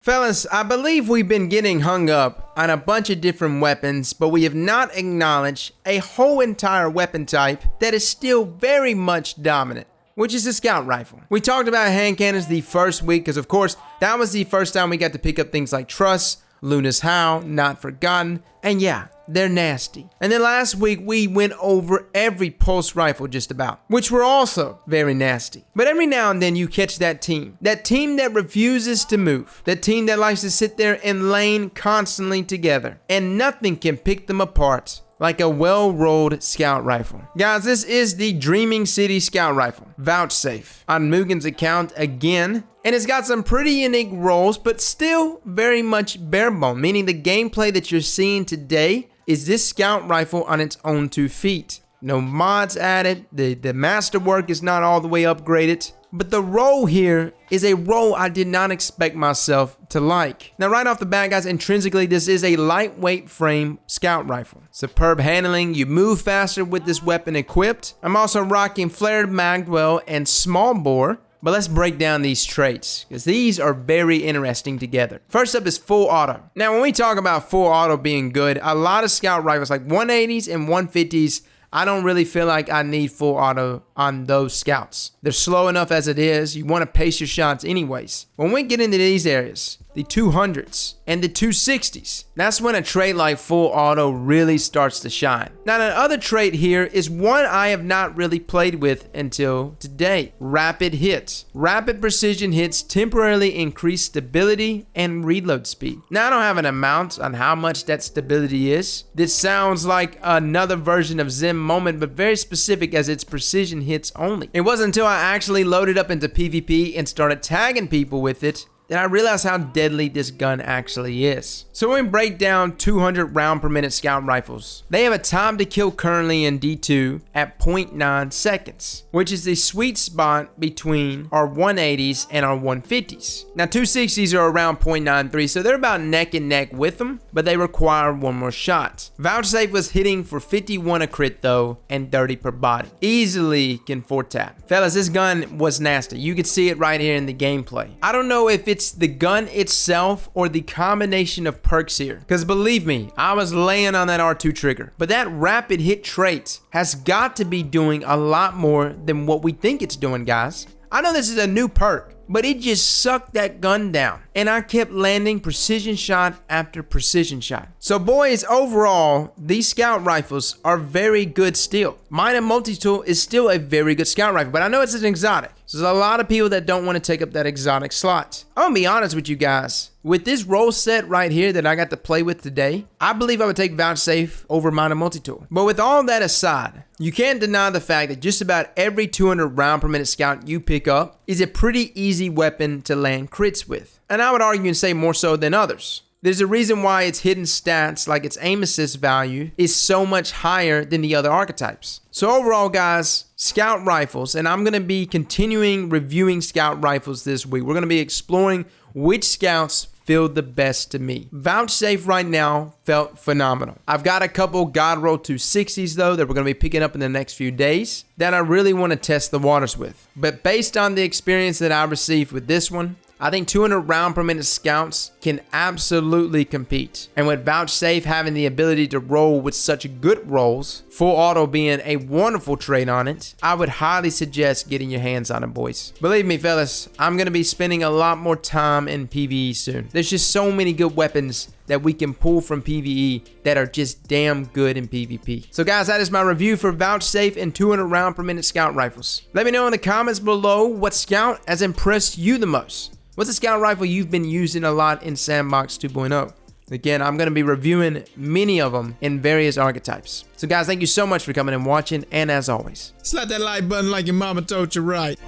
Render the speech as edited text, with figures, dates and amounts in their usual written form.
Fellas, I believe we've been getting hung up on a bunch of different weapons, but we have not acknowledged a whole entire weapon type that is still very much dominant, which is the scout rifle. We talked about hand cannons the first week because, of course, that was the first time we got to pick up things like Truss, Luna's Howl, Not Forgotten, and yeah, they're nasty. And then last week, we went over every pulse rifle just about, which were also very nasty. But every now and then you catch that team that refuses to move, that team that likes to sit there and lane constantly together, and nothing can pick them apart like a well-rolled scout rifle. Guys, this is the Dreaming City scout rifle, Vouchsafe, on Mugen's account again. And it's got some pretty unique rolls, but still very much bare bone, meaning the gameplay that you're seeing today is this scout rifle on its own 2 feet. No mods added, the masterwork is not all the way upgraded, but the roll here is a roll I did not expect myself to like. Now right off the bat, guys, intrinsically this is a lightweight frame scout rifle. Superb handling, you move faster with this weapon equipped. I'm also rocking flared magwell and small bore. But let's break down these traits, because these are very interesting together. First up is full auto. Now, when we talk about full auto being good, a lot of scout rifles like 180s and 150s, I don't really feel like I need full auto on those scouts. They're slow enough as it is. You want to pace your shots anyways. When we get into these areas, the 200s and the 260s, that's when a trait like full auto really starts to shine. Now, another trait here is one I have not really played with until today. Rapid hits. Rapid precision hits temporarily increase stability and reload speed. Now, I don't have an amount on how much that stability is. This sounds like another version of Zim Moment, but very specific as its precision hits only. It wasn't until I actually loaded up into PvP and started tagging people with it that I realized how deadly this gun actually is. So when we break down 200 round per minute scout rifles, they have a time to kill currently in D2 at 0.9 seconds, which is the sweet spot between our 180s and our 150s. Now 260s are around 0.93, so they're about neck and neck with them, but they require one more shot. Vouchsafe was hitting for 51 a crit though, and 30 per body. Easily can 4-tap. Fellas, this gun was nasty. You can see it right here in the gameplay. I don't know if it's the gun itself or the combination of perks here, because believe me, I was laying on that R2 trigger, but that rapid hit trait has got to be doing a lot more than what we think it's doing, guys. I know this is a new perk, but it just sucked that gun down, and I kept landing precision shot after precision shot. So boys, overall, these scout rifles are very good still. Mine multi-tool is still a very good scout rifle, but I know it's an exotic. So there's a lot of people that don't want to take up that exotic slot. I'm gonna be honest with you guys. With this roll set right here that I got to play with today, I believe I would take Vouchsafe over mine multi-tool. But with all that aside, you can't deny the fact that just about every 200 round per minute scout you pick up is a pretty easy weapon to land crits with. And I would argue and say more so than others. There's a reason why its hidden stats, like its aim assist value, is so much higher than the other archetypes. So overall, guys, scout rifles, and I'm going to be continuing reviewing scout rifles this week. We're going to be exploring which scouts feel the best to me. Vouchsafe right now felt phenomenal. I've got a couple God Roll 260s though that we're going to be picking up in the next few days that I really want to test the waters with. But based on the experience that I received with this one, I think 200 round per minute scouts can absolutely compete. And with Vouchsafe having the ability to roll with such good rolls, full auto being a wonderful trait on it, I would highly suggest getting your hands on it, boys. Believe me, fellas, I'm going to be spending a lot more time in PvE soon. There's just so many good weapons that we can pull from PvE that are just damn good in PvP. So guys, that is my review for Vouchsafe and 200 round per minute scout rifles. Let me know in the comments below what scout has impressed you the most. What's a scout rifle you've been using a lot in Sandbox 2.0? Again, I'm going to be reviewing many of them in various archetypes. So guys, thank you so much for coming and watching, and as always, slap that like button like your mama told you right.